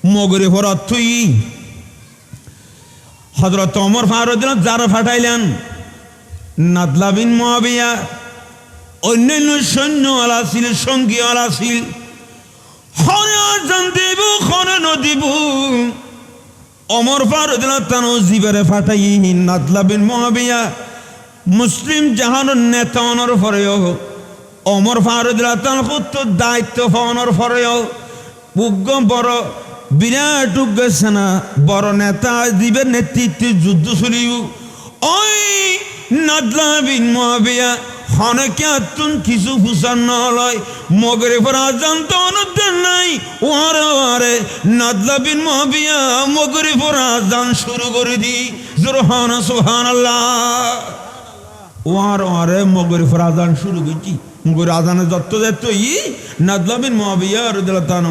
মগরে ফরত তুই হযরত ওমর ফারুক যারা ফাটাইলেন নাদলা বিন মুআবিয়া অন্যান্য সৈন্যওয়ালা ছিল সঙ্গীওয়ালা ছিল হরে আজান দেব হরে নদিব ওমর ফারুক তানো জিবারে ফাটাই নাদলা বিন মুআবিয়া মুসলিম জাহানের নেতা অনর ফরেও ওমর ফারুক তানো কত দায়িত্ব অনর ফরেও উগ্র বড় বিরাট উগ্র সেনা বড় নেতা দিবের নেতৃত্বে যুদ্ধ চলিব ওই নাদলা বিন মুআবিয়া হনকে আতুন কিছু ফুসান নলয় মগরে পর আজান তো অনুদ্দান নাই ওয়ারে ওয়ারে নাদলা বিন মুআবিয়া মগরে পর আজান শুরু করে দি জোরহান সুবহানাল্লাহ ওয়ারে ওয়ারে মগরে পর আজান শুরু করছি মগরে আজানে যত যেত নাদলা বিন মুআবিয়া রাদিয়াল্লাহু তাআলা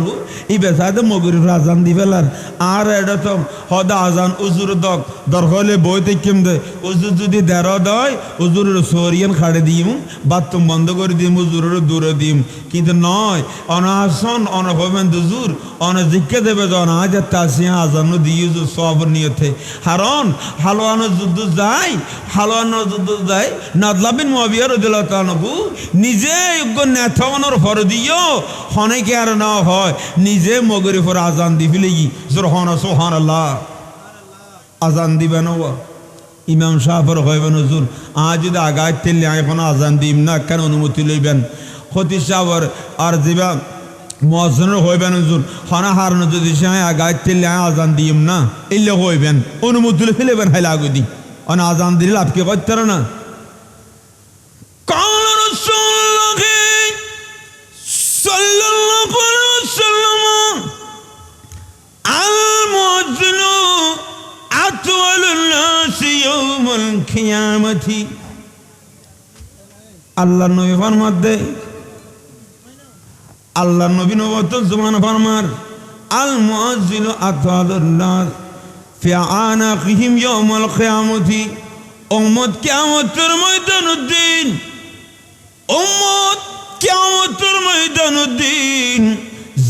এই বেসাতে মগরে পর আজান দিবেলার আর এটা তো হদা আজান উজুর দক দরহলে বইতে কেম দে উজুর যদি দেড় দয় উজুরের সরিয়ান খাড়ে দিম বাথরুম বন্ধ করে দিম উজুরের দূরে দিম কিন্তু নয় অনাসন অনভবেন দুজুর অন জিজ্ঞে দেবে জন আজ তাসিয়া আজানো দিয়ে সব নিয়েছে হারন হালওয়ানো যুদ্ধ যায় হালওয়ানো যুদ্ধ যায় নাদলা বিন মুআবিয়া রাদিয়াল্লাহু তাআলা নিজে নেতা অনর ফর দিও হনেকে আর না হয় নিজে মগরে পর আজান দিবিলেগি জোরহান সুবহানাল্লাহ আজান দিবেন ইমাম সাহেবের হইবেন হুজুর আজ যদি আগায় তেলে এখন আজান দিম না কেন অনুমতি লইবেন খতিব সাহেবের আর দিবা মুয়াজ্জিনের হইবেন হুজুর হনা হারন যদি সে আগায় তেলে আজান দিম না এলে হইবেন অনুমতি লইবেন হাইলা আগুদি অন আজান দিলে আপনি করতে না আল্লাহ নবী ফরমাত দে আল্লাহ নবী নবত জমান ফরমার আল মুআজ্জিনু আতওয়ালুন নাস ফি আনাকিহিম ইয়াউমাল কিয়ামতি উম্মত কিয়ামতের ময়দানুদ্দিন উম্মত কিয়ামতের ময়দানুদ্দিন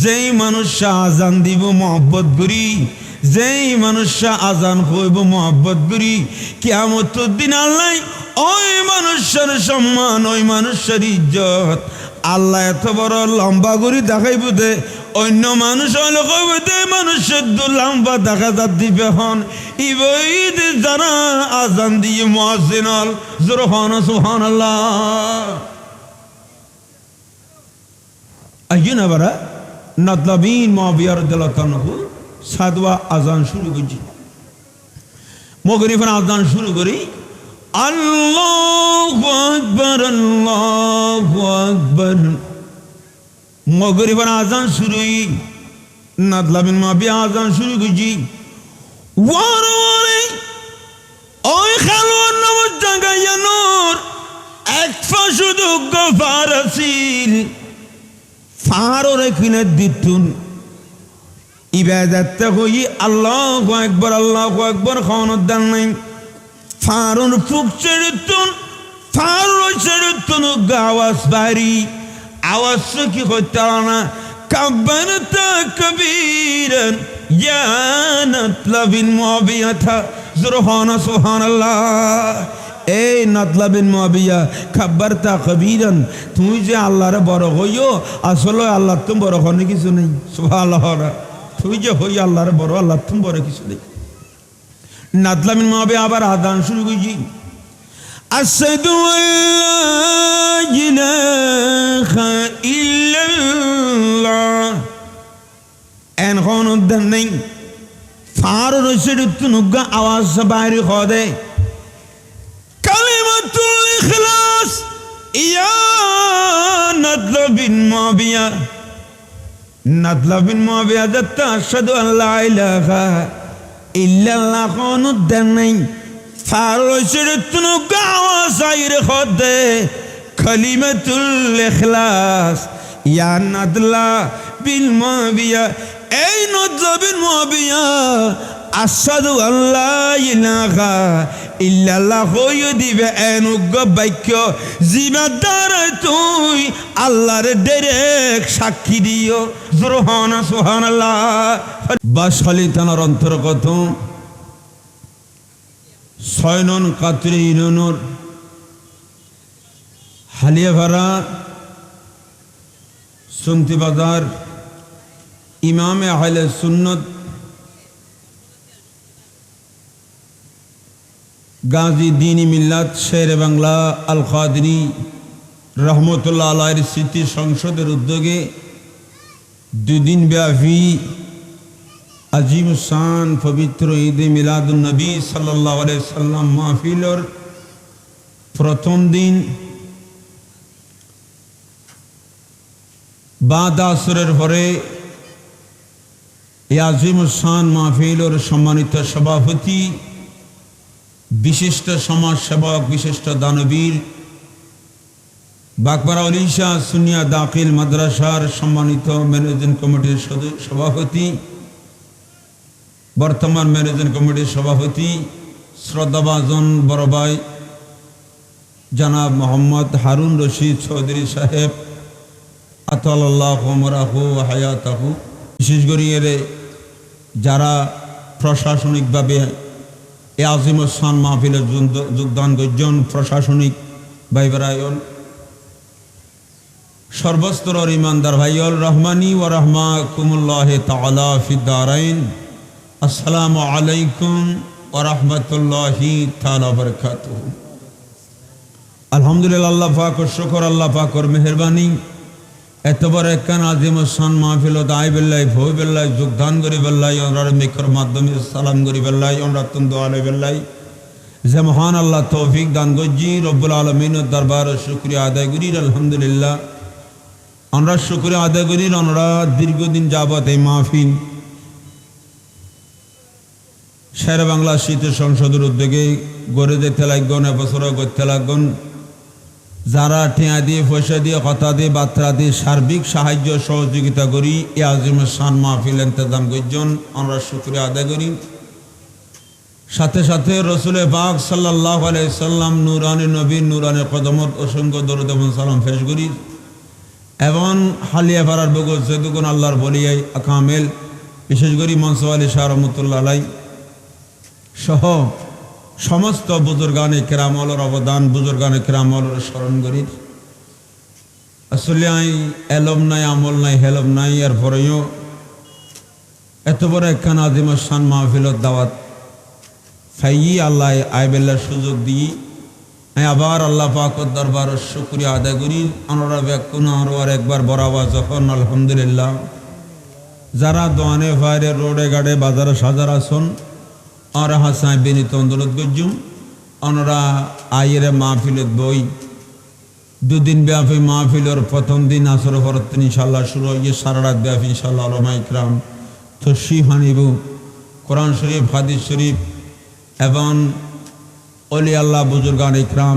যেই মানুষ আজান দিব মোহব্বত করি যেই মানুষ আজান হইব মোহব্বত করি কিয়ামতের দিন আল্লাহ ওই মানুষের সম্মান ওই মানুষের ইজ্জত আল্লাহ এত বড় লম্বা করে দেখাইব দে অন্য মানুষ হলে কইব দে মানুষের দু লম্বা দেখা যা দিবে হন ইবঈদ যারা আজান দিয়ে মুয়াজ্জিন হল জোরহান সুবহানাল্লাহ আইনা বারা নাদলা বিন মুআবিয়া রাদিয়াল্লাহু তাআলা সাদওয়া আজান শুরু করছি মগরিবের আজান শুরু করি আল্লাহু আকবার মগরিবের আজান শুরু নাদলা বিন মুআবিয়া আজান শুরু করছি ওয়ারে ওই খালওয়ার নামত জাগাইয়া নূর এক ফাশুদু গফারসিল ফারোর কিনে দিতুন ইবাদত হই আল্লাহু আকবার খাওয়ানোর নাই ফারুন ফুক ছেড়েতুন ফারুন ছেড়েতুন আওয়াজ বাড়ি আওয়াজ কি হইতে না কাব্বান তাকবীরান ইয়া নাদলা বিন মুআবিয়া জোরহান সুবহানাল্লাহ এই নাদলা বিন মুআবিয়া কাব্বার তাকবীরান তুমি যে আল্লাহরে বড় হইও আসলে আল্লাহ তুমি বড় হনে কিছু নেই সুবহানাল্লাহ তুই যে হই আল্লাহর বড় আল্লাহ তুমি বড় কিছু নেই নাদলা বিন মুআবিয়া আবার আযান শুরু করছি আশহাদু আল্লা ইলাহা ইল্লাল্লাহ এন কোন উদ্ধার নেই ফারুর সেরুতুনুগা আওয়াজ বাইরে হদে কালিমাতুল ইখলাস ইয়া নাদলা বিন মুআবিয়া নাদলা বিন মুআবিয়া দত্তা আশহাদু আল্লা ইলাহা ইল্লাল্লাহ কোন উদ্ধার নেই ফারুর সেরুতুনুগা আওয়াজ বাইরে হদে কালিমাতুল ইখলাস ইয়া নাদলা বিন মুআবিয়া এই নাদলা বিন মুআবিয়া আশহাদু আল্লা ইলাহা ইল্লাল্লাহ হইয়ে দিবে এনুগ্য বাক্য জিবাদার তুই আল্লাহর ডাইরেক্ট সাক্ষী দিও জোরহানা সুবহানাল্লাহ বাসখালীথানার অন্তর্গত 6 নং কাতরি ইউনিয়নের হালিয়াভাড়া সুন্তি বাজার ইমামে আহলে সুন্নত গাজী দ্বীনি মিল্লাত শেরে বাংলা আল কাদরি রহমতুল্লাহ আলাইহির স্মৃতি সংসদের উদ্যোগে 2 দিন ব্যাপী আজিম শান পবিত্র ঈদে মিলাদুন নবী সাল্লাল্লাহু আলাইহি সাল্লাম মাহফিলের প্রথম দিন বাদ আসরের পরে এই আজিম শান মাহফিলের সম্মানিত সভাপতি বিশিষ্ট সমাজসেবক বিশিষ্ট দানবীর বাগমারা ওলিশা সুনিয়া দাখিল মাদ্রাসার সম্মানিত ম্যানেজিং কমিটির সভাপতি বর্তমান ম্যানেজিং কমিটির সভাপতি শ্রদ্ধাভাজন বড় ভাই জনাব মোহাম্মদ হারুন রশিদ চৌধুরী সাহেব আতালাল্লাহু আমরাহু ওয়া হায়াতাহু, বিশেষ করে যারা প্রশাসনিকভাবে এই আজিম শান মাহফিলে যোগদান করছেন, প্রশাসনিক ভাইবরায়ন সর্বস্তরের ইমানদার ভাইয়ল রহমানি ওয়া রাহমাকুমুল্লাহ তাআলা ফিদ দারাইন। আসসালামু আলাইকুম ওয়া রাহমাতুল্লাহি তাআলা ওয়া বারাকাতুহু। আলহামদুলিল্লাহ, আল্লাহ পাকের শুকর, আল্লাহ পাকের মেহেরবানি, এত বড় একখান আজিম শান মাহফিল দায় বেল্লাই ভয় বেল্লাই যোগদান করি বেল্লাই ওনার মিখর মাধ্যমে সালাম করি বেল্লাই ওনার তুন দোয়া লই বেল্লাই যে মহান আল্লাহ তৌফিক দান করছি রব্বুল আলমিনের দরবার শুকরিয়া আদায় করি। আলহামদুলিল্লাহ, আমরা শুকরিয়া আদায় করি। আমরা দীর্ঘদিন যাবৎ এই মাহফিল শেরে বাংলা স্মৃতি সংসদের উদ্যোগে গড়ে যেতে লাগন, এবছরও করতে লাগন। যারা টিয়া দিয়ে পয়সা দিয়ে কথা দিয়ে বার্তা দিয়ে সার্বিক সাহায্য সহযোগিতা করি এ আজিম শান মাহফিল ইন্তজাম করছেন, আমরা শুকরিয়া আদায় করি। সাথে সাথে রসুল পাক সাল্লাল্লাহু আলাইহি সাল্লাম নূরানি নবী নূরানি কদমত অসংখ্য দরুদ এবং সালাম পেশ করি। এবং হালিয়াপাড়ার বগল সেদুগুন আল্লাহর বলিয়াই আকামেল, বিশেষ করে মনসুর আলী শাহ রহমতুল্লাহ আলাই সহ সমস্ত বুজুর্গানে কেরামলের অবদান, বুজুর্গানে কেরামলের স্মরণ করি। আসলে এলম নাই, আমল নাই, হেলম নাই, এরপরেও এত বড় একখান আজিম শান মাহফিলত দাওয়াত ফাইয়ি আল্লাহ আইবেল্লার সুযোগ দিই আবার আল্লাহ পাকের দরবার শুকরিয়া আদায় করি। আমরা ব্যাকুন আর একবার বরাবা যখন আলহামদুলিল্লাহ যারা দোয়ানে ফায়ারে রোডে গাড়ে বাজারে সাজার আসন আর হাসায় বিনীত অনুরোধ করছুম আমরা আইয়ের মাহফিলত বই 2 দিন ব্যাপী মাহফিলের প্রথম দিন আসর ভরত ইনশাল্লাহ শুরু হয়ে সারা রাত ব্যাপী ইনশাল্লাহ আলমা ইকরাম তশরিফ আনিব। কোরআন শরীফ, হাদিস শরীফ এবং অলি আল্লাহ বুজুর্গান ইকরাম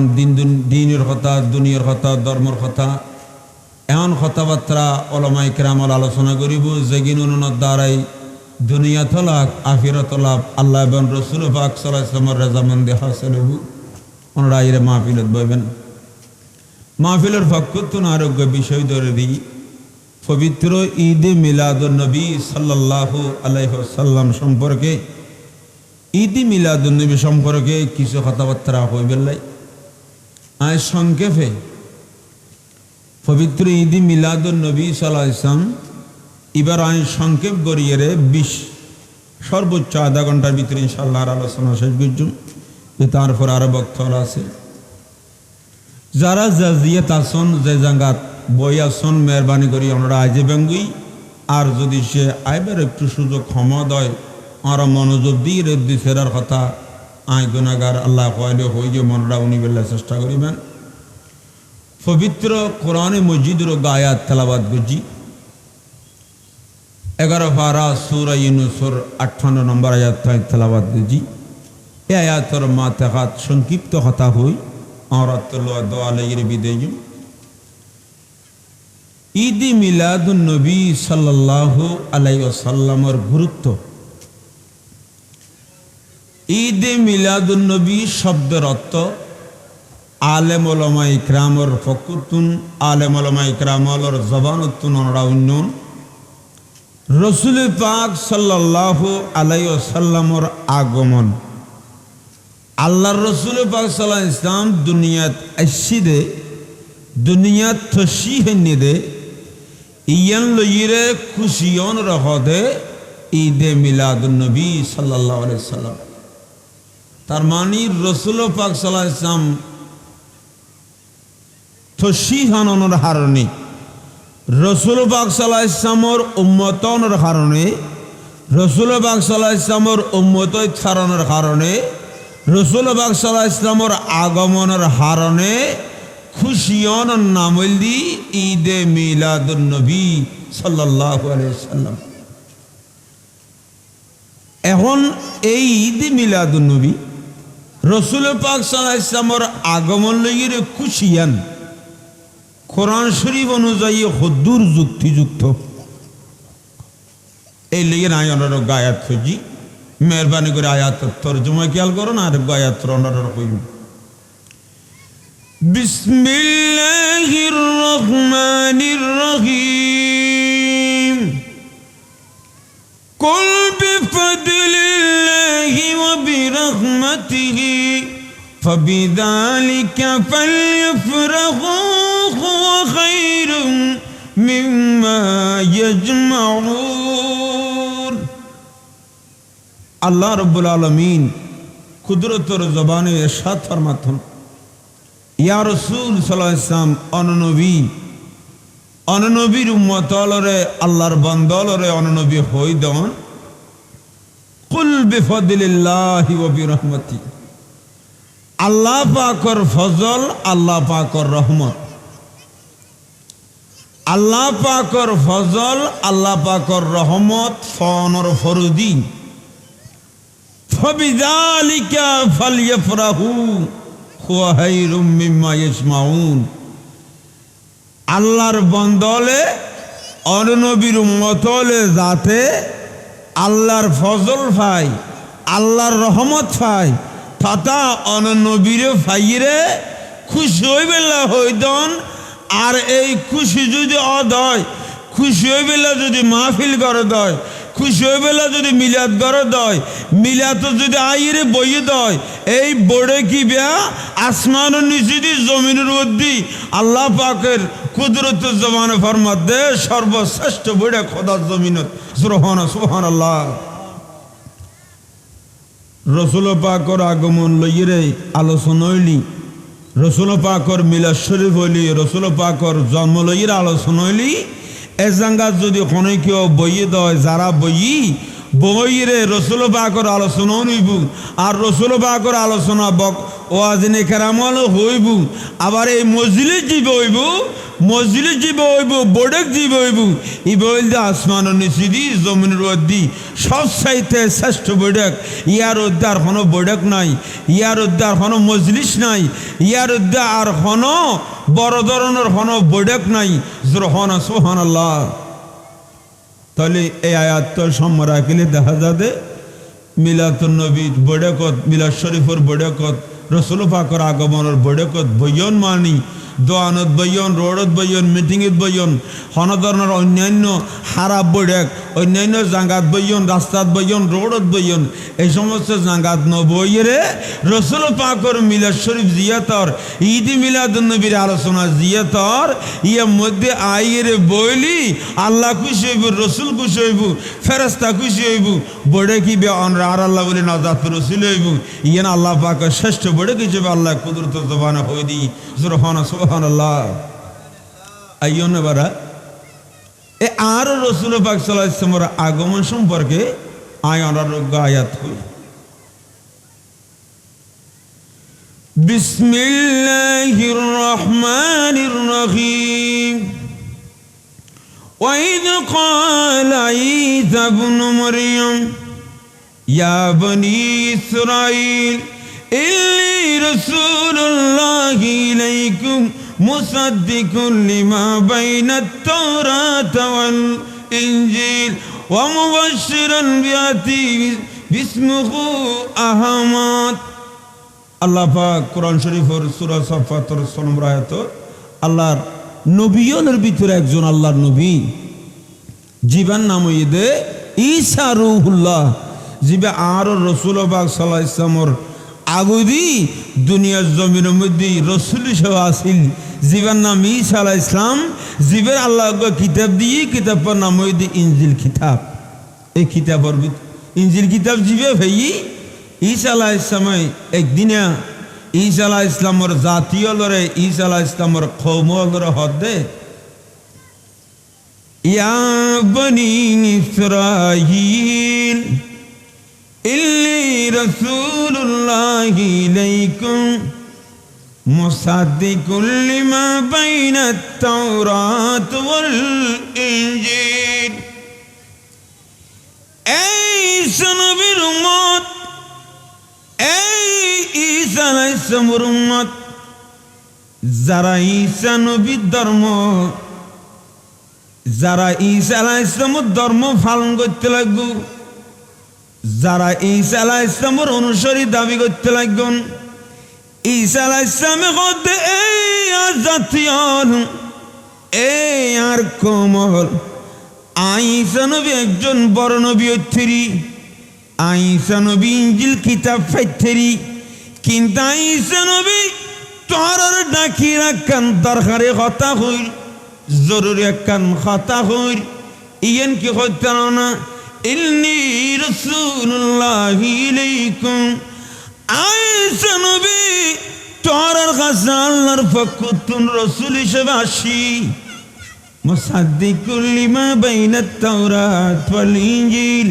দিনের কথা, দুনিয়ার কথা, ধর্মের কথা, এমন কথাবার্তা ওলামা ইকরাম আলোচনা করিব যেগুলোর দ্বারাই দুনিয়া তলাক আখিরাত লাভ আল্লাহ এবং রসুল পাক সাল্লাল্লাহু আলাইহি ওয়াসাল্লামের রাজামন্দি হাসিল হইব। ওনারা আইরে মাহফিলত বইবেন। মাহফিলের পক্ষতুন আরোগ্য বিষয় ধরে দিই পবিত্র ঈদে মিলাদুন নবী সাল্লাল্লাহু আলাইহি ওয়াসাল্লাম সম্পর্কে, ঈদে মিলাদুন নবী সম্পর্কে কিছু কথাবার্তা হইবেন। আজ সংক্ষেপে পবিত্র ঈদে মিলাদুন নবী সাল্লাল্লাহু আলাইহি ওয়াসাল্লাম এবার আইন সংক্ষেপ করিয়ে সর্বোচ্চ আধা ঘন্টার ভিতরে ইনশাআল্লাহ আলোচনা শেষ করছুম, যে তারপর আরো বক্তব্য আছে। যারা জাজিয়াত আসন যে জায়গাত বই আসন মেহরবানি করি আমরা আজে বেঙ্গুই, আর যদি সে আইবার একটু সুযোগ ক্ষমা দেয় আমরা মনোযোগ দিয়ে রেদ্দি ফেরার কথা আই গুনাগার আল্লাহ কয়লে হই যে মনরা উনি বেলা চেষ্টা করিবেন। পবিত্র কোরআনে মজিদের গায়াত তেলাবাদ করছি। 11 পারা সূরা ইউনূসের 58 নম্বর আয়াত তেলাওয়াত করছি। এই আয়াতের মাতাহাত সংক্ষিপ্ত কথা হই আর দোয়া লাগি বিদেয়। ঈদ মিলাদুন নবী সাল্লাল্লাহু আলাইহি ওয়াসাল্লামের গুরুত্ব ঈদে মিলাদুন নবী শব্দের অর্থ আলেম ওলামা ইকরামর ফকুতুন আলেম ওলামা ইকরামর জবানুতুন অনরাউন্নন রসুল পাক সাল্লাল্লাহু আলাইহি ওয়াসাল্লামর আগমন আল্লাহর রসুল পাক সাল্লাল্লাহু আলাইহি ইসলাম দুনিয়াত আসিদে দুনিয়াত থসিহেন দে ইয়ান লইরে খুশিয়ন রহদে ঈদে মিলাদুন নবী সাল্লাল্লাহু আলাইহি ওয়াসাল্লাম তার মানে রসুল পাক সাল্লাল্লাহু আলাইহি ইসলাম থসিহানর হারণে রসুল পাক সাল্লাল্লাহু আলাইহি ইসলামর উম্মতনের কারণে রসুল পাক সাল্লাল্লাহু আলাইহি ইসলামর উম্মতই ছাড়ানোর কারণে রসুল পাক সাল্লাল্লাহু আলাইহি ইসলামর আগমনের হারণে খুশিয়ন নামল দি ঈদে মিলাদুন নবী সাল্লাল্লাহু আলাইহি ওয়াসাল্লাম। এখন এই ঈদে মিলাদুন নবী রসুল পাক সাল্লাল্লাহু আলাইহি ইসলামর আগমন লইয়ে খুশিয়ান কোরআন শরীফ অনুযায়ী হদ্দুর যুক্তিযুক্ত এই লেগে নাই অনার গায়াত খুঁজি মেহরবানি করে আয়াত তর্জমা খেয়াল করো না আর গায়াত অনার কইব বিসমিল্লাহির রহমানির রহিম কুল বিফদলিল্লাহি ওয়া বিরহমাতিহি ফাবিযালিকা ফালইফরাহু হুয়া খায়রুম মিম্মা ইয়াজমাউন। আল্লাহ রাব্বুল আলামিন কুদরতের জবানে ইরশাদ ফরমাতেন ইয়া রাসূল সাল্লাল্লাহু আলাইহি ওয়াসাল্লাম অননবীর উম্মতলরে আল্লাহর বান্দালরে অননবী হই দেন কুল বিফদলিল্লাহি ওয়া বিরহমাতি আল্লাহ পাকের ফজল আল্লাহ পাকের রহমত আল্লাহ পাকের ফজল আল্লাহ পাকের রহমত ফনর ফরুদি ফাবিযালিকা ফালইফরাহু হুয়া খায়রুম মিম্মা ইয়াজমাউন। আল্লাহর বন্দলে অননবীর উম্মতলে যাতে আল্লাহর ফজল পায় আল্লাহর রহমত পায় তথা অননবীরে ফাইরে খুশি হইবেলা হইদন। আর এই খুশি যদি অদয় খুশি হইবেলা যদি মাহফিল করে দয় খুশি হইবেলা যদি মিলাদ করে দয় মিলাদ যদি আইরে বইয়ে দয় এই বড়ে কি বেয়া আসমানের নিচে দি জমিনের মধ্যে আল্লাহ পাকের কুদরত জবানে ফরমাত দে সর্বশ্রেষ্ঠ বড়ে খোদার জমিনত সুবহানাল্লাহ। রসুল পাকর আগমন লইরে আলোচনা হইলি রসুল পাকর মিলাদ শরীফ হইলি রসুল পাকর জন্ম লইরে আলোচনা হইলি এ জাঙ্গাত যদি কোনো কেউ বইয়ে দেয় যারা বইরে রসুল পাকর আলোচনা হইব আর রসুল পাকর আলোচনা ওয়াজিনে কেরামল হইব আবার এই মজলিস জীব হইব মজলিস জীব হইব বড়ক জীব হইব ই বইল আসমানের নিচে দি জমিনের মধ্যে সব চাইতে শ্রেষ্ঠ বড়ক ইয়ার উদ্ধার কোনো বড়ক নাই ইয়ার উদ্ধার কোনো মজলিস নাই ইয়ার উদ্ধার আর কোনো বড় ধরনের কোনো বড়ক নাই সুবহানাল্লাহ। তাহলে এই আয়াত সম্মান রাখলে দেখা যাবে মিলাদুন নবী বড়কত মিলাদ শরীফের বড়কত রসুল পাকের আগমনের বড়কত বইয়ন মানি দোয়ানত বইয়ন রোডত বইয়ন মিটিংত বইয়ন হন ধরনের অন্যান্য হারাব বড়ক অন্যান্য জাঙ্গাত বইয়ন রাস্তাত বইয়ন রোডত বইয়ন এই সমস্ত জাঙ্গাত নবইরে রসুল পাকের মিলাদ শরীফ জিয়াতর ঈদ মিলাদুন নবীর আলোচনা জিয়াতর ইয়ার মধ্যে আইরে বইলি আল্লাহ খুশি হইব রসুল খুশি হইব ফেরেশতা খুশি হইব বড়ে কি বে অনরা আর আল্লাহ বলে নাজাত রসুল হইব ইয়ান আল্লাহ পাকের শ্রেষ্ঠ বড়ে কিছু আল্লাহ কুদরত জবানে হই দি সুবহানাল্লাহ। আইয়ন বারা এ আর রসুল পাক সাল্লাল্লাহু আলাইহি ওয়াসাল্লামের আগমন সম্পর্কে আয়ার আয়াত হই বিসমিল্লাহির রহমানির রহিম وإذ قال عيسى ابن مريم يا بني إسرائيل إني رسول الله إليكم مصدق لما بين التوراة والإنجيل ومبشرا بيأتي বিসমুহু আহমদ। আল্লাহ পাক কোরআন শরীফের সূরা সাফফাতের 6 নম্বর আয়াত আল্লাহর নবীদের ভিতরে একজন আল্লাহর নবী জীবন নাম হইদে ঈসা রূহুল্লাহ, জিবে আর রাসূল পাক সাল্লাল্লাহু আলাইহি ওয়াসাল্লামর আগুদি দুনিয়ার জমিনের মধ্যে রাসূল হিসেবে আসিল, জীবন নাম ঈসা আলাইহিস সালাম, জীবের আল্লাহ কিতাব দিয়ে কিতাবের নাম হইদে ইনজিল কিতাব। এই কিতাবের ইনজিল কিতাব জিবে ভাই ঈসা আলাইহিস সালাম একদিনে ঈসা আলাইহিস সালামর জাতীয় লরে ঈসা আলাইহিস সালামর কওম লরে হদে ইয়া বনি ইসরাঈল ইন্নী রাসূলুল্লাহি ইলাইকুম মুসাদ্দিকুল লিমা বাইনাত তাওরাত ওয়াল ইনজিল। এই নবীর উম্মত, এই ঈসা আলাইহিস সালামের উম্মত, যারা ঈসা নবীর ধর্ম, যারা ঈসা আলাইহিস সালামের ধর্ম পালন করতে লাগবে, যারা ঈসা আলাইহিস সালামের অনুসারী দাবি করতে লাগবেন, ঈসা আলাইহিস সালামের মধ্যে এই জাতীয় এই আর কোমল ঈসা নবী একজন বড় নবী হইতেরি, ঈসা নবী ইনজিল কিতাব পাইতেরি, কিন্তু ঈসা নবী তোর ডাকি রাখান দরকারে কথা হইল, জরুরি একখান কথা হইল, ইয়েন কি হইতে না ইন্নী রাসূলুল্লাহি ইলাইকুম। ঈসা নবী তোর কাছে আল্লাহর পক্ষ থেকে রাসূল হিসেবে আসি, মুসাদ্দিকুল লিমা বাইনাত তাওরাত ওয়াল ইনজিল।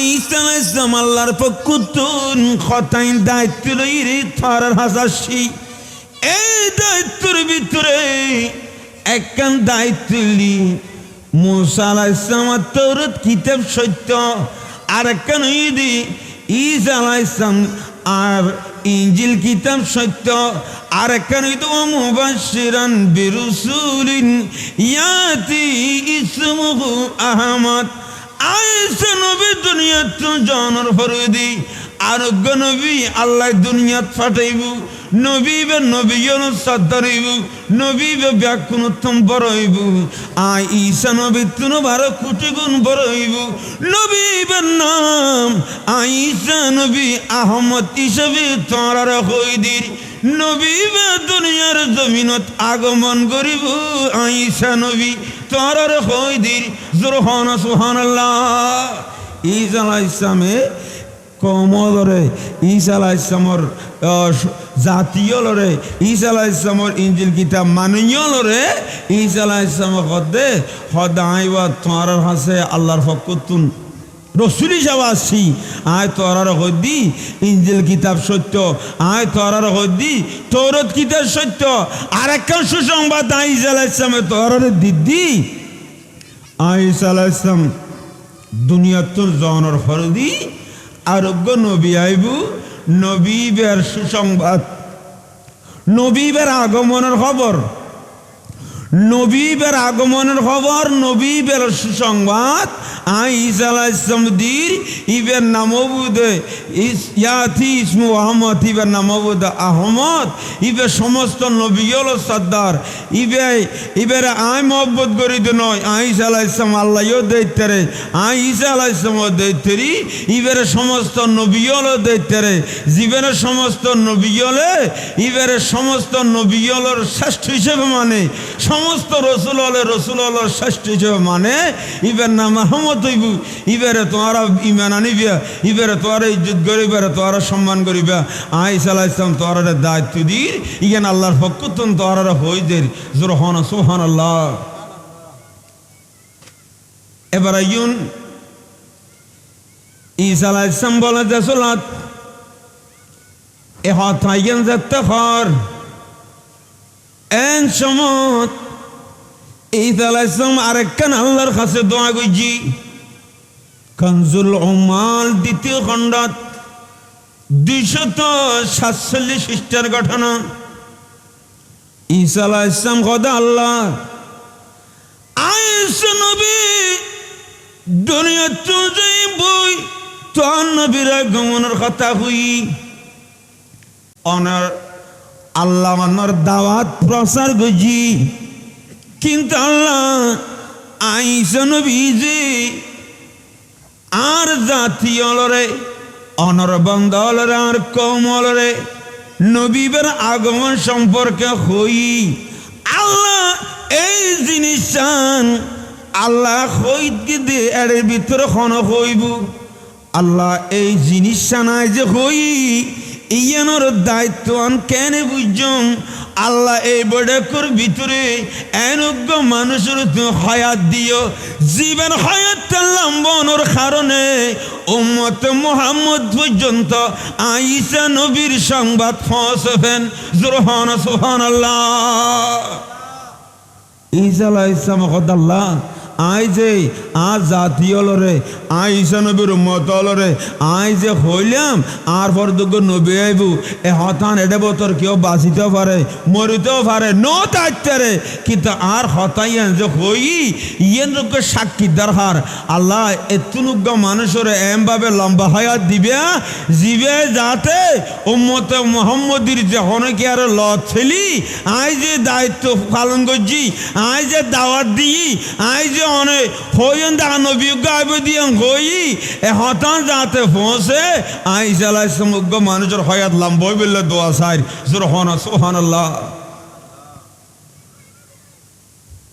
ঈসা আলাইহিস সালাম আল্লাহর পক্ষ থেকে খতাই দায়িত্ব লইরে তোর কাছে আসি। এই দায়িত্বের ভিতরে একখান দায়িত্ব লি মুসা আলাইহিস সালাম তাওরাত কিতাব সত্য, আর একখান হইদি ঈসা আলাইহিস সালাম আর ইনজিল কিতাব সত্য, আর একখান হইতো মুবাশশিরান বিরাসূলিন ইয়াতি ইসমুহু আহমদ। ঈসা নবী দুনিয়াত জন্মের পরে আরোগ্য নবী আল্লাহ দুনিয়াত পাঠাইব, নবী বে নবী সত্তরিব, নবী বে ব্যাকুণ উত্তম বড় হইব। ঈসা নবী তুনো 12 কোটি গুণ বড় হইব। নবী বে নাম ঈসা নবী আহমদ হিসাবে তোরার হইদির, নবী বে দুনিয়ার জমিনত আগমন করিব। ঈসা নবী তোরার হইদির, জোর হন সুবহানাল্লাহ। ঈসা আলাইহিস সালামে কমলরে ঈসা আলাইহিস সালামর জাতীয় লরে ঈসা আলাইহিস সালামর ইনজিল কিতাব মানিয় লরে ঈসা আলাইহিস সালাম কদে হদাইওয়া তোর হাসে আল্লাহর ফকুতুন রাসূল হিসাবে আসি। আয় তোরার হদি ইনজিল কিতাব সত্য, আয় তোরার হদি তৌরাত কিতাব সত্য। আর একটা সুসংবাদ ঈসা আলাইহিস সালামে তোরার দিদি ঈসা আলাইহিস সালাম দুনিয়াতুর জনের ফরদি আরোগ্য নবী আইবু, নবীবের সুসংবাদ, নবীবের আগমনের খবর, নবীবের আগমনের খবর, নবীবের সুসংবাদ। ঈসা আলাইহিস সালাম দির ইবের নামবুদে ইয়াতি ইসমু আহমদ, ইবের নামবুদে আহমদ, ইবে সমস্ত নবী হল সর্দার, ইবের আয় মহব্বত করিতে নয়। ঈসা আলাইহিস সালাম আল্লাহও দৈত্যরে, ঈসা আলাইহিস সালাম দৈত্যরি, ইবের সমস্ত নবী হল দৈত্যরে, জীবের সমস্ত নবী হলে ইবের সমস্ত নবী হলর শ্রেষ্ঠ হিসেবে মানে, সমস্ত রসুল হলে রসুল হলর শ্রেষ্ঠ হিসেবে মানে। ইবের নাম আহমদ হইব, ইবেরে তোমরা ইমান আনিবা, ইবেরে তোমরা ইজ্জত করিবা, তোমরা সম্মান করিবা। ঈসা আলাইহিস সালাম তোমরা দায়িত্ব দির, ইগেন আল্লাহর পক্ষ থেকে তোমরা হইদের, জোর হন সুবহানাল্লাহ। এবার আইন ঈসা আলাইহিস সালাম বলে যে সালাত এ হাত আইন যেতে খর এন সমত ঈসা আলাইহিস সালাম আরেকখান আল্লাহর কাছে দোয়া কইছি। কানজুল উমাল দ্বিতীয় খণ্ডত 247 পৃষ্ঠার ঘটনা। ঈসা আলাইহিস সালাম খোদা আল্লাহ ঈসা নবী দুনিয়াতে যাই বই তো তখন নবীর আগমনের কথা হই অনার আল্লাহ অনার দাওয়াত প্রচার গজি কিন্তু আল্লাহ আইসা নবী যে আর জাতি অলরে অনর বন্ধ অলরে আর কম অলরে নবীবের আগমন সম্পর্কে হই আল্লাহ এই জিনিস আল্লাহ হইত দে এর ভিতরে খন হইব আল্লাহ এই জিনিস নাই যে হই ইয়ানোর দায়িত্ব কেন বুঝম আল্লাহ এই বড়কর ভিতরে এনজ্ঞ মানুষের হায়াত দিও জীবন হায়াত লম্বনের কারণে উম্মত মুহাম্মদ পর্যন্ত আইসা নবীর সংবাদ পৌঁছবেন জোরহান সুবহানাল্লাহ ঈসা আলাইহিস সালাম খোদাল্লাহ আই যে আর জাতীয় লরে আইসা নবীর উম্মত লরে আই যে হইলাম আর পর দুঃখ নবী আইব এ হতান এডে বতর কেউ বাঁচিতেও পারে মরিতেও পারে নো তাইতারে কিন্তু আর হতাইয়ান যে হই ইয়েন লোক সাক্ষী দরকার আল্লাহ এতুনুজ্ঞ মানুষের এমভাবে লম্বা হায়াত দিবে জিবে যাতে উম্মত মুহাম্মদির যে হনকে আর লত ফেলি আই যে দায়িত্ব পালন করছি আই যে দাওয়াত দিই আই যে অনেক হইন দেখা নবীজ্ঞ আইব দিয়ে হই এ হতান যাতে পৌঁছে আইসা আলাইহিস সালাম মানুষের হায়াত লম্বা বললে দোয়া চাই সুবহানাল্লাহ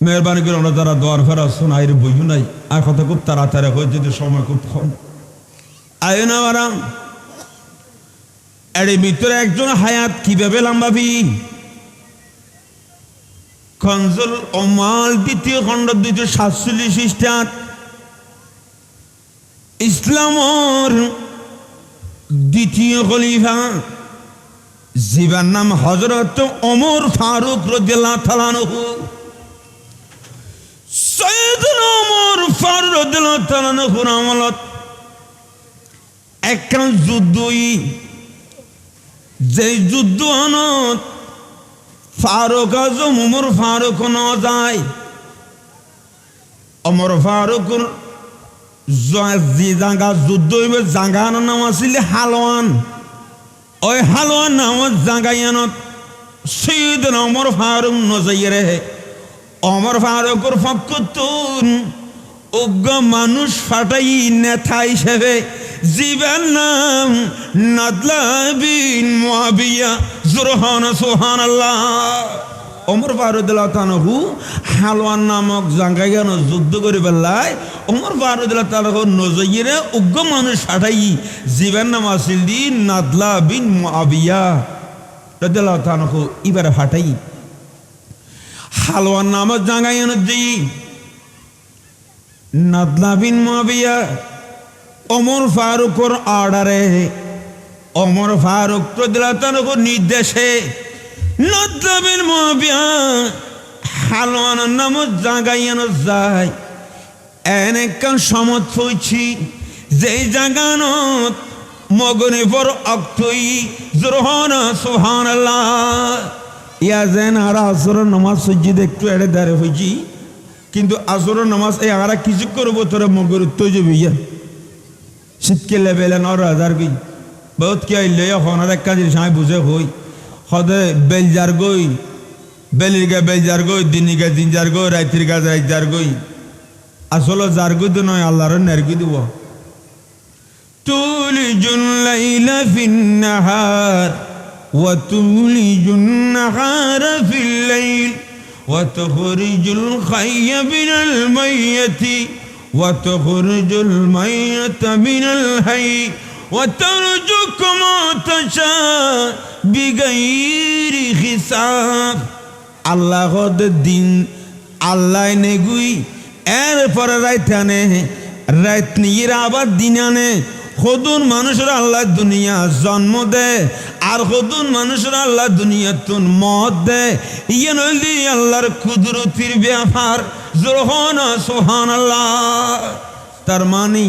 মেহরবানি করে আমরা যারা দোয়ার ফেরা শোনাই রে বইও নাই আর কথা খুব তাড়াতাড়ি হয় যদি সময় খুব কম আয় না আরাম এর ভিতরে একজন হায়াত কিভাবে লম্বাবি কনজুল ওমাল দ্বিতীয় খণ্ড 247 খ্রিস্টান ইসলামর দ্বিতীয় খলিফা জিবার নাম হযরত ওমর ফারুক রাদিয়াল্লাহু তাআলা আনহু সৈয়দনা ওমর ফারুক রাদিয়াল্লাহু তাআলা আনহুর আমলত একখান যুদ্ধই যে যুদ্ধ আনত ফারুক আজম ওমর ফারুক ন যায় ওমর ফারুক জাঙ্গা যুদ্ধ হইবে জাঙ্গানোর নাম আছিল হালওয়ান ওই হালওয়ান নামত জাঙ্গাইয়ানত সৈয়দনা ওমর ফারুক নজাইরে ওমর ফারুকের পক্ষতুন উগ্র মানুষ ফাটাই নেতা হিসেবে জীবের নাম নাদলা বিন মুআবিয়া জোরহান সুবহানাল্লাহ ওমর ফারুক রাদিয়াল্লাহু তাআলা আনহু হালওয়ান নামক জাঙ্গাইয়ান যুদ্ধ করে বেলায় ওমর ফারুক রাদিয়াল্লাহু তাআলা আনহু নজয়িরে উগ্র মানুষ ফাটাই জীবের নাম আছিল দি নাদলা বিন মুআবিয়া রাদিয়াল্লাহু তাআলা আনহু ইবারে ফাটাই হালওয়ান নামক জাঙ্গাইয়ান দি নাদলা বিন মুআবিয়া ওমর ফারুকের অর্ডারে ওমর ফারুক রাদিয়াল্লাহু তাআলা আনহুর নির্দেশে নাদলা বিন মুআবিয়া হালওয়ান নামক জাগাইয়ান যায় এনেকান সমত হইছি যে জাগানত মগনে পর অক্তই জোরহান সুবহানাল্লাহ ইয়া যেন আর আসরের নামাজ সজ্জিদ একটু এড়ে দাঁড়ে হইছি কিন্তু আসরের নামাজ এই আরা কিছু করবো তোরা মগর তো যাবি ইয়া শীতকে লেবেলে নর হাজার গই বহুত কি আইলে হনার এক কাজের সময় বুঝে হই হদে বেলজার গই বেলির গা বেলজার গই দিনই গা দিন যার গই রাইতির গা রাইত যার গই আসলে যার গই তো নয় আল্লাহর নেরগি দিব তুলিজুল লাইলা ফিন নাহার ওয়া তুলিজুন নাহারা ফিল লাইল ওয়া তুখরিজুল হাইয়া মিনাল মাইয়াতি وتخرج الميت من الحي وترزق ما تشاء بغير حساب আল্লাহ দিন আল্লাহ নেগুই এরপরে রাইতানে রাত নিয়ে আবার দিন আনে খুদুন মানুষের আল্লাহ দুনিয়া জন্ম দেয় আর খুদুন মানুষের আল্লাহ দুনিয়াতুন মত দেয় ইয়ে নইলি আল্লাহর কুদরতির ব্যাপার জোরহান সুবহানাল্লাহ তার মানে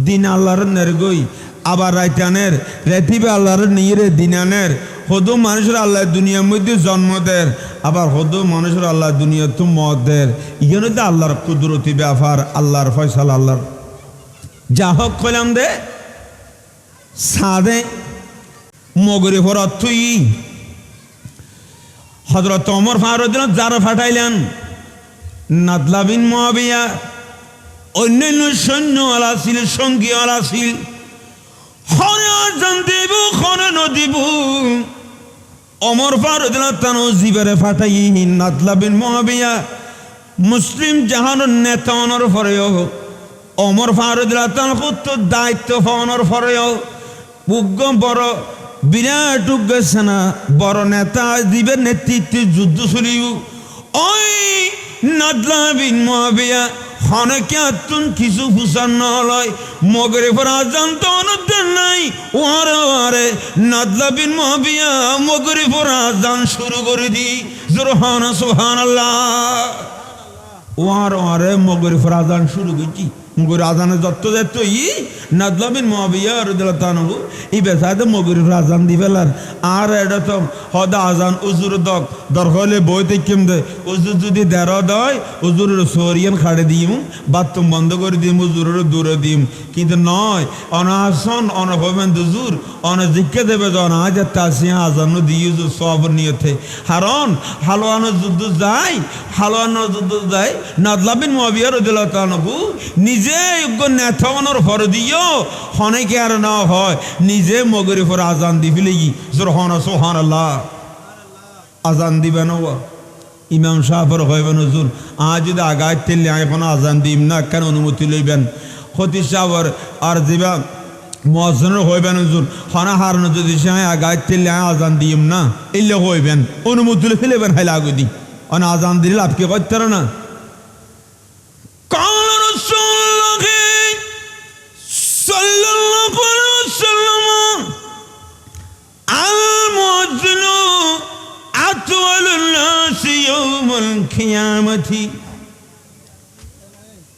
দিন আল্লাহর নেরগই আবার রাইতানের রেতিবে আল্লাহর নিয়ে দিনানের খুদু মানুষের আল্লাহ দুনিয়ার মধ্যে জন্ম দেয় আবার খুদু মানুষের আল্লাহ দুনিয়াতুন মত দেয় ইয়ে নইলি আল্লাহর কুদরতি ব্যাপার আল্লাহর ফয়সালা আল্লাহর যা হোক কইলাম দে সাদে মগরে ফরত তুই হযরত ওমর ফারুক যারা ফাটাইলেন নাদলা বিন মুআবিয়া অন্যান্য সৈন্যওয়ালা ছিল সঙ্গীওয়ালা ছিল হরে আজান দেব হরে নদীব ওমর ফারুক তানো জিবারে ফাটাই নাদলা বিন মুআবিয়া মুসলিম জাহানের নেতা অনর ফরেও ওমর ফারুক তানো তো দায়িত্ব অনর ফরেও উগ্র বড় বিরাট উগ্র সেনা বড় নেতা দিবের নেতৃত্বে যুদ্ধ চলিব ওই নাদলা বিন মুআবিয়া হনকে আতুন কিছু ফুসান নলয় মগরে পর আজান তো অনুদ্দের নাই ওয়ারে ওয়ারে নাদলা বিন মুআবিয়া মগরে পর আজান শুরু করে দি জোরহানা সুবহানাল্লাহ ওয়ারে ওয়ারে মগরে পর আজান শুরু করছি মগরে আজানে যত যেত নাদলা বিন মুআবিয়া রাদিয়াল্লাহু তাআলা এই বেসাদে মগরে পর আজান দিবেলার আর এটা তো হদা আজান উজুর দক দরহলে বইতে কেম দে উজুর যদি দেড় দয় উজুরের সরিয়ান খাড়ে দিম বাথরুম বন্ধ করে দিম উজুরের দূরে দিম কিন্তু নয় অনাসন অনভবেন দুজুর অনে জিজ্ঞে দেবে জন আজ তাসিয়া আজান দিয়ে সব নিয়তে হারন হালওয়ানো যুদ্ধ যায় হালওয়ানো যুদ্ধ যায় নাদলা বিন মুআবিয়া রাদিয়াল্লাহু তাআলা নিজে নেতা অনর ফর দিও হনেকে আর না হয় নিজে মগরে পর আজান দিবিলে জোরহানা সুবহানাল্লাহ আজান দিবেন ইমাম সাহেবের হইবেন হুজুর আজ যদি আগায় তেলে এখন আজান দিম না কেন অনুমতি লইবেন খতিব সাহেবের আর দিবা মুয়াজ্জিনের হইবেন হুজুর খানা হারনো যদি সে আগায় তেলে আজান দিম না এলে হইবেন অনুমতি লইবেন হাইলা আগদি অন আজান দিলে লাভ কি করতে না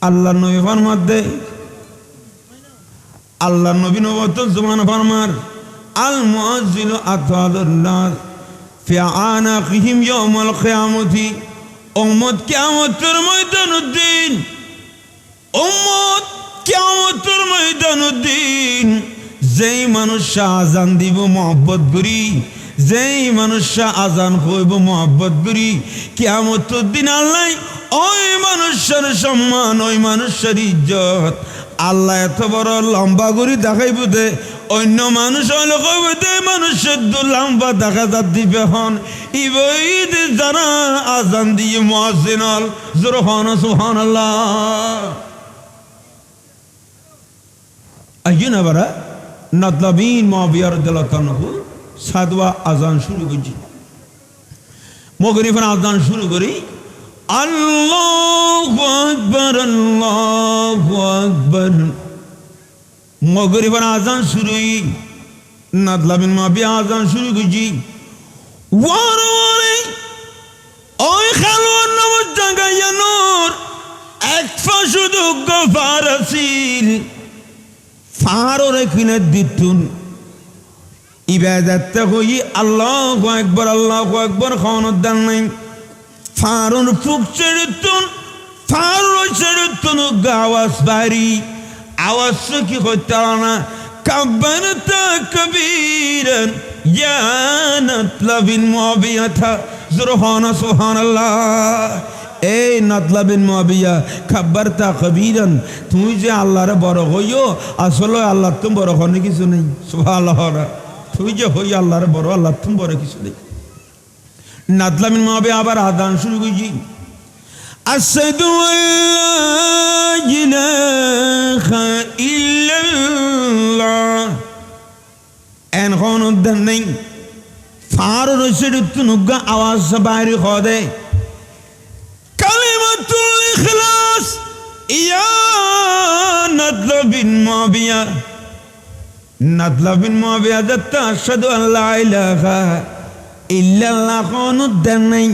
আল্লাহ নবী ফরমাতে আল্লাহ নবী নবুয়ত জমান ফরমার আল মুআজ্জিনু আতওয়ালুন নাস ফি আনাকিহিম ইয়াউমাল কিয়ামতি উম্মত কিয়ামতের ময়দানুদ্দিন উম্মত কিয়ামতের ময়দানুদ্দিন যেই মানুষ আজান দিব মহব্বত করি যেই মানুষ আজান হইব মহব্বত করি কিয়ামতের দিন আল্লাহ ওই মানুষের সম্মান ওই মানুষের ইজ্জত আল্লাহ এত বড় লম্বা করি দেখাইব দে অন্য মানুষ হলে কইব দে মানুষের দু লম্বা দেখা যা দিবে হন ইবঈদ যারা আজান দিয়ে মুয়াজ্জিন হল জোরহানা সুবহানাল্লাহ আইন আবারা নাদলা বিন মুআবিয়া রাদিয়াল্লাহু তাআলা সাদওয়া আজান শুরু করছি মগরিবের আজান শুরু করি আল্লাহু আকবার আল্লাহু আকবার মগরিবের আজান শুরু নাদলা বিন মুআবিয়া আজান শুরু করছি ওয়ারে ওই খালওয়ার নামত জাগাইয়া নূর এক ফাশুদু গফার আসিল ফারোর কিনে দিতুন ইবাদত হই আল্লাহু আকবার খাওয়ানোর দান নাই ফারুন ফুক ছেড়েতুন ফারুন ছেড়েতুন আওয়াজ বাড়ি আওয়াজ কি হইতে না কাব্বারতা কবীরান ইয়া নাদলা বিন মুআবিয়া জোরহানা সুবহানাল্লাহ এই নাদলা বিন মুআবিয়া কাব্বারতা কবীরান তুই যে আল্লাহর বড় হইও আসলে আল্লাহ তুমি বড় হনে কিছু নেই সুবহানাল্লাহ তুই যে হই আল্লাহর বড় আল্লাহ তুমি বড় কিছু নেই নাদলা বিন মুআবিয়া আবার আযান শুরু করছি আশহাদু আল্লা ইলাহা ইল্লাল্লাহ এন কোন নেই ফারুর ছেড়েতুনুগা আওয়াজ বাইরে হদে কালিমাতুল ইখলাস ইয়া নাদলা বিন মুআবিয়া নাদলা বিন মুআবিয়া যাত্তা আশহাদু আল্লা ইলাহা ইল্লাল্লাহ কোন নেই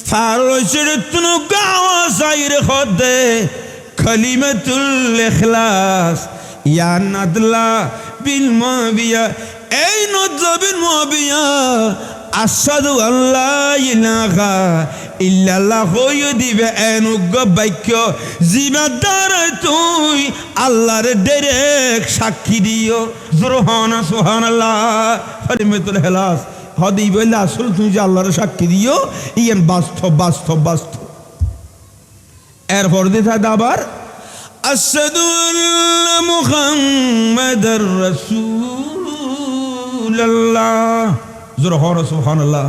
ফারুর ছেড়েতুনুগা আওয়াজ বাইরে হদে কালিমাতুল ইখলাস ইয়া নাদলা বিন মুআবিয়া এই নাদলা বিন মুআবিয়া আশহাদু আল্লা ইলাহা ইল্লাল্লাহ হইয়া দিবে এনুগ্য বাক্য জিবার দ্বারা তুই আল্লাহর ডাইরেক্ট সাক্ষী দিও জোরহানা সুবহানাল্লাহ ফারিমাতুল হেলাস হদি বলে আসল তুমি যে আল্লাহর সাক্ষী দিও ইয়ান বাস্তব বাস্তব বাস্তব এরপর দিতে আবার আশহাদু আন্না মুহাম্মাদার রাসূলুল্লাহ জোরহানা সুবহানাল্লাহ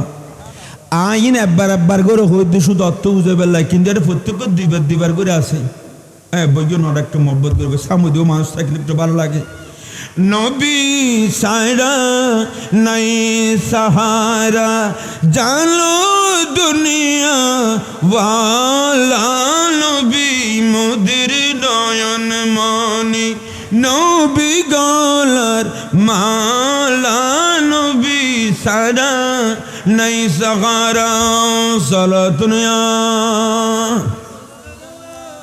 আইন একবার করে হইতে শুধু অর্থ বুঝে বেলা কিন্তু এটা প্রত্যেক দুইবার করে আছে হ্যাঁ বইজন একটা মহব্বত করবে সামুদিও মানুষ থাকলে একটু ভালো লাগে নবী সায়রা নাই সাহারা জানো দুনিয়া ওয়ালা নবী মোদের নয়ন মনি নবী গলার মালা নবী সারা নাই সাহারা সালাতুনিয়া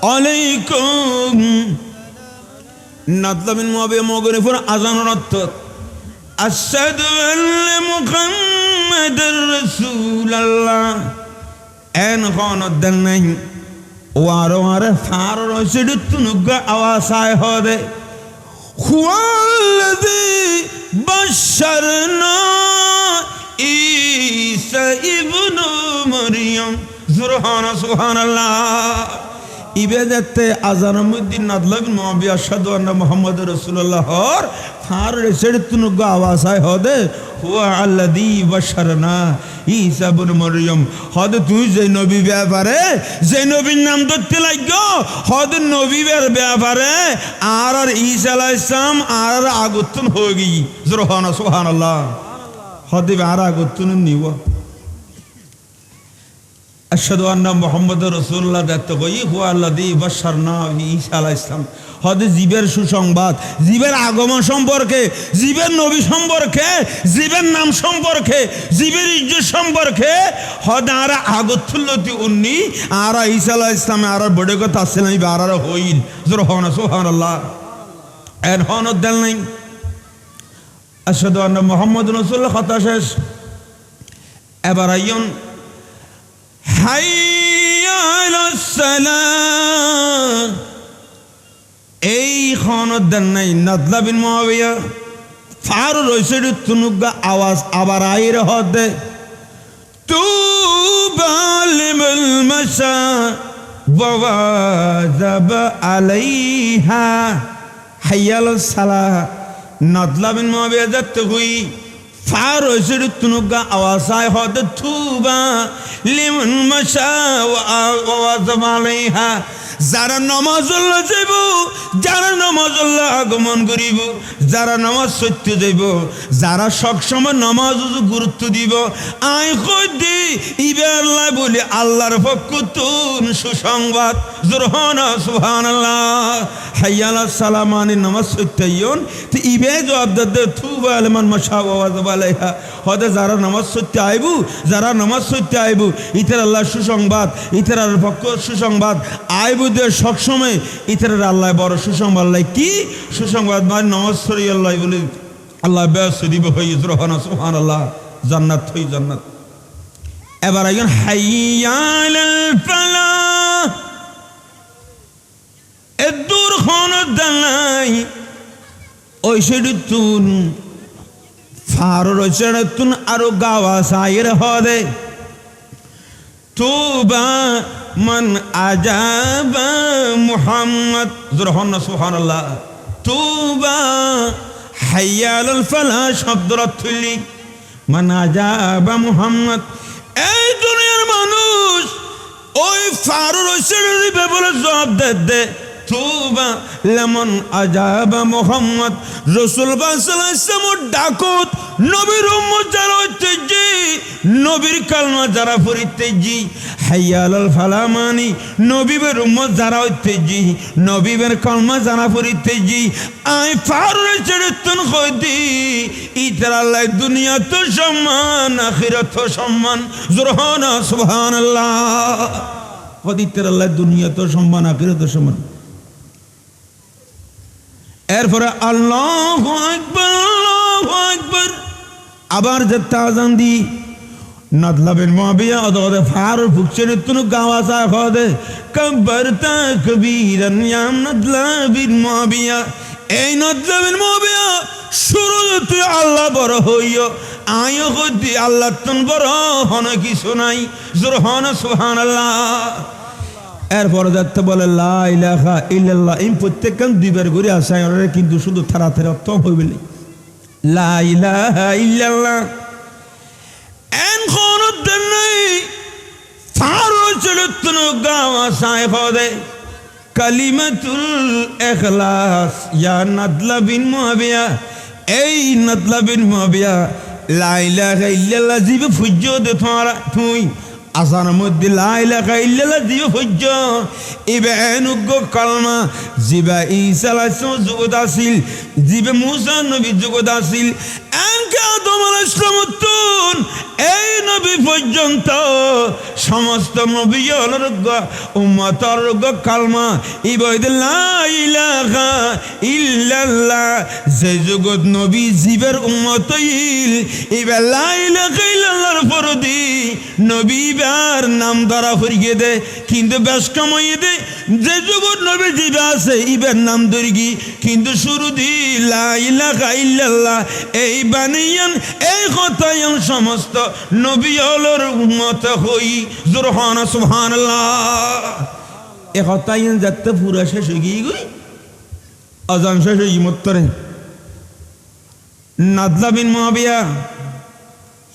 আলাইকুম নাদলা বিন মুআবিয়া মগরে ফর আযানের অর্থ আশহাদু আন্না মুহাম্মাদার রাসূলুল্লাহ এন খনদন নাই ওয়ারে ফার রশিদ তুনুগা আওয়াসায় হদে হুয়াল্লাযী বাশশারনা ঈসা ইবনু মারইয়াম জুরহানা সুবহানাল্লাহ ইবাদতে আযানুদ্দিন নাদলা বিন মুআবিয়া আশহাদু আন্না মুহাম্মাদুর রাসূলুল্লাহ হর ফার রশিদ তুনুগা আওয়াসায় হদে হুয়া আল্লাযী বাশশারনা ঈসা ইবনু মারইয়াম হদ তুই যে নবী ব্যাপারে যে নবীর নাম ধরতে লাগো হদ নবীর ব্যাপারে আর ঈসা আলাইহিস সালাম আর আগতুন হয়ে গই জোরহানা সুবহানাল্লাহ হদ আর আগতুন নিব আশহাদু আন্না মুহাম্মাদুর রাসূলুল্লাহ দেখতে কই হুয়া আল্লাযী বাশশারনা ঈসা আলাইহিস সালাম হদ জীবের সুসংবাদ জীবের আগমন সম্পর্কে জীবের নবী সম্পর্কে জীবের নাম সম্পর্কে জীবের ইজ্জত সম্পর্কে হদ আর আগতুল্লতি উন্নি আর ঈসা আলাইহিস সালাম আর বড় কথা আছে নাই আর হইল জোরহানা সুবহানাল্লাহ এর হনদ দেল নাই আশহাদু আন্না মুহাম্মাদুর রাসূলুল্লাহ কথা শেষ এবার আইয়ন হাইয়া আলাস সালাম এই খনদান নাই নাদলা বিন মুআবিয়া ফার রশিদ তুনুগা আওয়াজ আবার আইরে হদে তুবা লিমান মাশা ওয়া যাবা আলাইহা হাইয়া আলাস সালাহ নাদলা বিন মুআবিয়া যাতে হই ফার রশিদ তুনুগা আওয়াজ আই হদে তুবা লিমান মাশা ওয়া যাবা আলাইহা যারা নামাজুল্লাহ যাইব যারা নামাজুল্লাহ আগমন করিব যারা নামাজ সত্য যাইব যারা সবসময় নামাজ গুরুত্ব দিব আই কই ইবে আল্লাহ বলি আল্লাহর পক্ষ তুন সুসংবাদ জোরহানা সুবহানাল্লাহ হাইয়া আলাস সালামানি নামাজ সত্যায়ন তে ইবে জবাব দে তুবা লিমান মাশা ওয়া যাবা আলাইহা হদে যারা নামাজ সত্য আইব যারা নামাজ সত্য আইব ইতার আল্লাহ সুসংবাদ ইতার পক্ষ সুসংবাদ আইব সবসময় ইতারের আল্লাহ বড় সুসংবাদ কি সুসংবাদ মানে নামাজ পড়ি আল্লাহ বলে আল্লাহ ব্যস্ত দিব হই জোরহানা সুবহানাল্লাহ জান্নাত হই জান্নাত এবার একজন হাইয়া আলাল ফালাহ এ দূর খনদ দালাই ওই সেডুতুন ফার রচনাতুন আরো গাওয়া সাইর হদে তুবা মান আজাবা মুহাম্মদ জোরহানা সুবহানাল্লাহ তুবা হাইয়া আলাল ফালাহ শব্দের অর্থ হইল মান আজাবা মুহাম্মদ এই দুনিয়ার মানুষ ওই ফারুর রশিদের ব্যাপারে জবাব দে তুবা লামান আজাবা মুহাম্মদ রাসূল সাল্লাল্লাহু আলাইহি ওয়াসাল্লাম ডাকত নবীর উম্মত যারা হইতেজি নবীর কালমা যারা পড়িতেজি হাইয়া আলাল ফালাহ মানি নবীর উম্মত যারা হইতেজি নবীর কালমা যারা পড়িতেজি আই ফারুর চরিত্রন কইদি ইতার আল্লাহ দুনিয়া তো সম্মান আখিরাত তো সম্মান জোরহানা সুবহানাল্লাহ কদিতের আল্লাহ দুনিয়া তো সম্মান আখিরাত তো সম্মান এরপরে আল্লাহু আকবার আবার যে তাজান দি নাদলা বিন মুআবিয়া ওদে ফারুক ফুকছেন তুনু গাওয়া সা খদে কবরতা কবীরান ইয়া নাদলা বিন মুআবিয়া এই নাদলা বিন মুআবিয়া শুরু তুই আল্লাহ বড় হইও আয়ো কদি আল্লাহ তুন বড় হন কিছু নাই জোর হন সুবহানাল্লাহ। এরপরে যাতে বলে লা ইলাহা ইল্লাল্লাহ এই প্রত্যেকখান দুইবার করে আসে কিন্তু শুধু থারাথের অর্থ হইবে লা ইলাহা ইল্লাল্লাহ এন খনত নাই ফারো চলতন গাওয়া সাহেব দে কালিমাতুল ইখলাস ইয়া নাদলা বিন মুআবিয়া এই নাদলা বিন মুআবিয়া লা ইলাহা ইল্লাল্লাহ জিবে ফুজ্জো দে তোমারা তুই আসানের মধ্যে লা ইলাহা ইল্লাল্লাহ জিবে ফুজ্জো ইবেনুগ কালমা জিবা ঈসা আলাইহিস যুগত আছিল জিবে মুসা নবী যুগত আছিল এনকা আদম আলাইহিস সালাম এই নবী পর্যন্ত সমস্ত নবীর উম্মতের কালমা ইবাদ লা ইলাহা ইল্লাল্লাহ যে যুগত নবী জীবের উম্মত হইল ইবা লা ইলাহা ইল্লাল্লাহর ফরদি নবী বার নাম দ্বারা ফরিয়ে দে কিন্তু বেশ কমাই দে যে যুগত নবী জীবে আছে ইবার নাম দরগি কিন্তু শুরু দি লা ইলাহা ইল্লাল্লাহ এই বানিয়ান এই কথায়ন সমস্ত নবী হলর উম্মত হই জোরহানা সুবহানাল্লাহ এ কথায়ন যাতে পুরা শেষ হয়ে গই আজান শেষ হই মত্তরে নাদলা বিন মুআবিয়া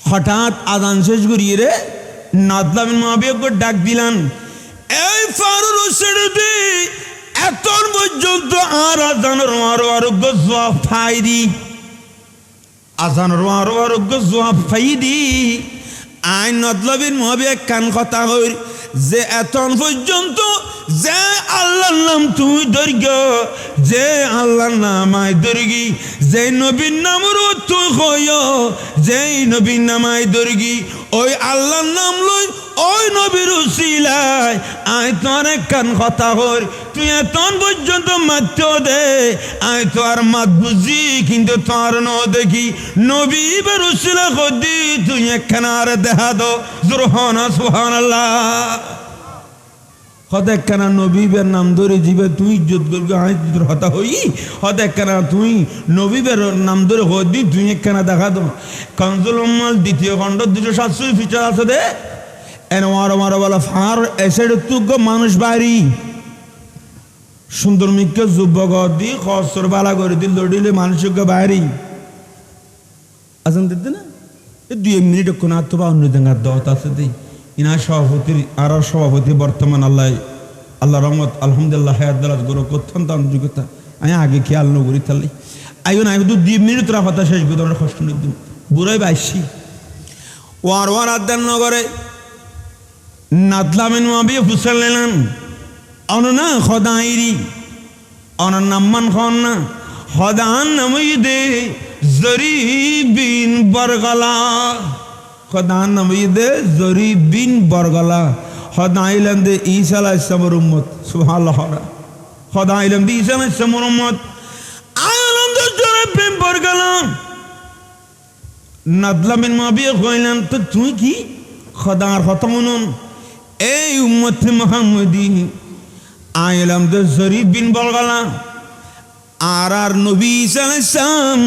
হঠাৎ আজান শেষ করিয়ে রে নাদলা বিন মুআবিয়াকে ডাক দিলেন এই ফারুক ছেড়ে দে এতন পর্যন্ত আর আজানের আরোগ্য জবাব ফাইদি আজানের আরোগ্য জবাব ফাইদি আইন নাদলা বিন মুআবিয়া কান কথা হই যে এতন পর্যন্ত যে আল্লাহর নাম তুই দর্গ যে আল্লাহর নাম আই দর্গি যে নবীর নামর তুই কয় যে নবীর নাম আই দর্গি ওই আল্লাহর নাম লই ওই নবীর উসিলায় আই তোর কান কথা হই তুই এতন পর্যন্ত মাত্র দে আই তো আর মাত বুঝি কিন্তু তোর ন দেখি নবী বার উসিলা কদি তুই একখানা আর দেখা দো জোরহানা সুবহানাল্লাহ হতে কেনা নবীবের নাম ধরে জীবে তুই ইজ্জত করবি আই তোর হতা হই হতে কেনা তুই নবীবের নাম ধরে হদি তুই একখানা দেখা দো কানজুল উম্মাল দ্বিতীয় খণ্ড 287 ফিচার আছে দে এন মারো মারো বলা ফার এসেড তুগ মানুষ বাড়ি সুন্দর মিকে যুবক দি খসর বালা করে দিল লড়িলে মানুষকে বাড়ি আসেন দিতে না এই 2 মিনিট কোন আত্মবা অন্য দেঙ্গার দত আছে দি ইনা সভাপতির আর সভাপতি বর্তমান আল্লাহ রহমত আলহামদুলিল্লাহ হায়াত গরো অত্যন্ত যোগ্যতা আমি আগে খেয়াল নগরী তাহলে আইও না 2 মিনিট তোরা কথা শেষ করে আমরা কষ্ট নিব বুড়াই বাইছি ওয়ার ওয়ার আদান নগরে নাদলা বিন মুআবিয়া ফুসালেন অননা খদাইরি অনন নাম্মান খন না খদান নামইদে জরিব বিন বরগলা খদান নামইদে জরিব বিন বরগলা খদাইলেন দে ঈসা আলাইহিস সালামের উম্মত সুবহানাল্লাহ খদাইলেন দে ঈসা আলাইহিস সালামের উম্মত আইলেন দে জরিব বিন বরগলা নাদলা বিন মুআবিয়া কইলেন তো তুই কি খদার খতমনুন এই উম্মত মুহাম্মদী আইলাম দে জরিব বিন বরগলা আর নবী ঈসা আলাইহিস সালাম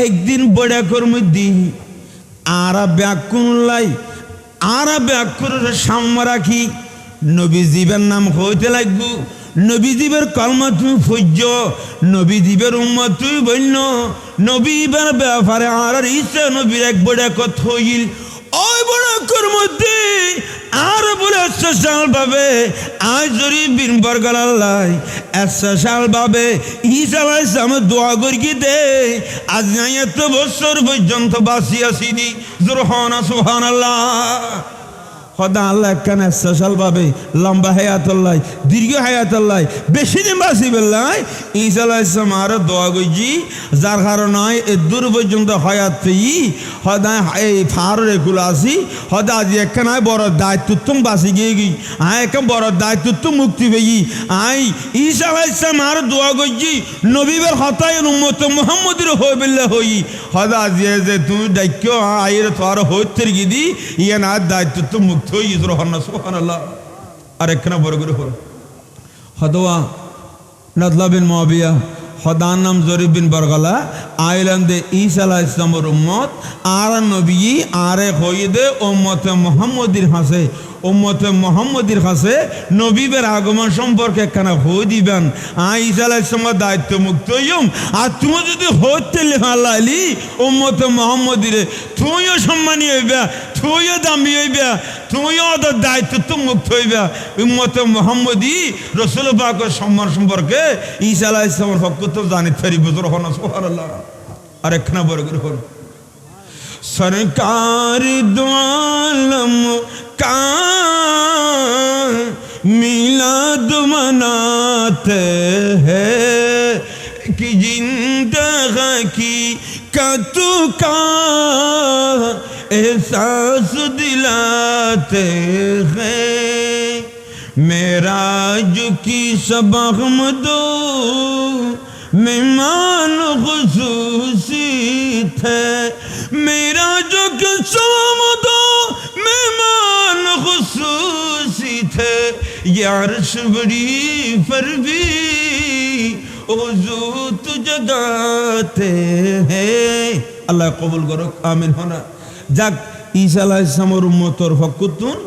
একদিন বড়া কর্মদি আর ব্যাকুলাই আর ব্যাকুরের সামনে রাখি নবী জীবের নাম হইতে লাগবো নবী জীবের কলমা তুই ফজ্জ নবী জীবের উম্মত তুই বন্য নবী বার ব্যাপারে আর ঈসা নবীর এক বড়া কথা হইল ওই বড় কর্মদি আর বলে স্পেশাল ভাবে আজ জরিব বিন বরগলা স্পেশাল ভাবে ঈসা আলাইহিস সালাম দোয়া করি দে আজ নাই এত বছর পর্যন্ত বাঁচি আসিনি জোরহানা সুবহানাল্লাহ খোদা আল্লাহ কেন স্পেশাল ভাবে লম্বা হায়াতুল্লাহ দীর্ঘ হায়াতুল্লাহ বেশি দিন বাঁচি বেলায় ঈসা আলাইহিস সালাম আর দোয়া করি যার কারণে এই দূর পর্যন্ত হায়াত পেয়ে খোদা এই ফারের এগুলো আসি খোদা আজ একখান বড় দায়িত্ব তুমি বাঁচি গিয়ে গই এক বড় দায়িত্ব তুমি মুক্তি পেয়ে আই ঈসা আলাইহিস সালাম আর দোয়া করি নবীবের হতায় উম্মত মুহাম্মদের হই বেলা হই হদা যে তুমি ডাক্য আইরে তোর হইতের গিদি ইয়ে না দায়িত্ব তো মুক্ত হয়ে গেছিল হন্না সুবহানাল্লাহ আর একখানা বড় করে হল হদওয়া নাদলা বিন মুআবিয়া হদান নাম জরিব বিন বরগলা আইলান্দে ঈসা আলাইহিস সালামের উম্মত আর নবী আর হইদে উম্মতে মুহাম্মদির হাসে উম্মতে মুহাম্মদির কাছে নবীদের আগমন সম্পর্কে একখানা হই দিবেন ঈসা আলাইহিস সালামের দায়িত্ব মুক্ত হইম আর তুমি যদি হইতে লেখালি উম্মতে মুহাম্মদিরে তুইও সম্মানী হইবা তুইও দামি হইবা তুইও ওদের দায়িত্ব তো মুক্ত হইবা উম্মতে মুহাম্মদি রাসূল পাকের সম্মান সম্পর্কে ঈসা আলাইহিস সালামের পক্ষ থেকে জানিতে পারিব সুবহানাল্লাহ আর একখানা বড় করে হল सरकार दो आलम का मिलाद मनाते हैं कि जिंदगी का तू का एहसास दिलाते हैं मेराज की सबक दो मेहमान खुसूसी थे मेरा जो कसम दो मेहमान खुसूसी थे यार शबरी पर भी हुजूर जगाते हैं अल्लाह कबूल करो आमीन होना जाक ঈসা আলাইহিস সালামের উম্মতের ফকুতুন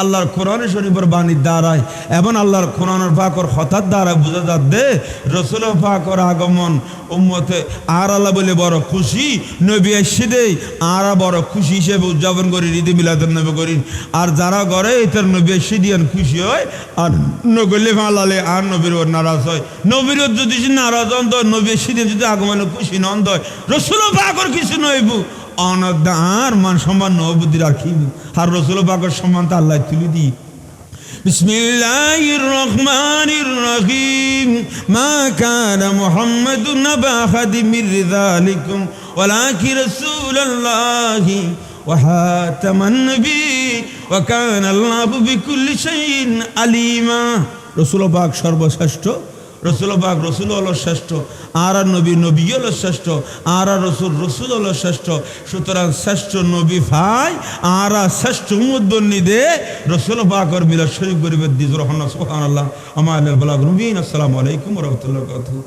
আল্লাহর কোরআনে শরীফের বাণী দ্বারায় এবং আল্লাহর কোরআনের পাকের হঠাৎ দ্বারা বোঝা যাচ্ছে রাসূল পাকের আগমন উম্মতে আর আল্লাহ বলে বড় খুশি নবী এসে দেই আর বড় খুশি হিসেবে উদযাপন করি ঈদ মিলাদুন নবী করি আর যারা করে এটার নবী এসে দিয়ান খুশি হয় আর নগলে ফালালে আর নবীর ওর নারাজ হয় নবীর যদি নারাজ হন তো নবী এসে দিয়ে যদি আগমনে খুশি নন হয় রাসূল পাকের কিছু নইব অনদার মান সম্মান নবুদ্দির রাখিব আর রাসূল পাকের সম্মান তো আল্লাহ তুলে দি বিসমিল্লাহির রহমানির রহিম মা কানা মুহাম্মাদুন নাবা আহাদিম মির রিজালিকুম ওয়ালাকিন রাসূলুল্লাহি ওয়া হাতামান নবী ওয়া কানা আল্লাহু বিকুল্লি শাইইন আলিমা রাসূল পাক সর্বশ্রেষ্ঠ রসুল পাক রসুল হলো শ্রেষ্ঠ আর নবী নবী হলো শ্রেষ্ঠ আর রসুল রসুল হলো শ্রেষ্ঠ সুতরাং শ্রেষ্ঠ নবী ভাই আর শ্রেষ্ঠ উম্মতবন্নি দে রসুল পাকের মিলাদ শরীফ গরিবের দিজ রহমান সুবহানাল্লাহ আমা আলাল বালাগ নবীন আসসালামু আলাইকুম ওয়া রাহমাতুল্লাহি ওয়া বারাকাতুহু।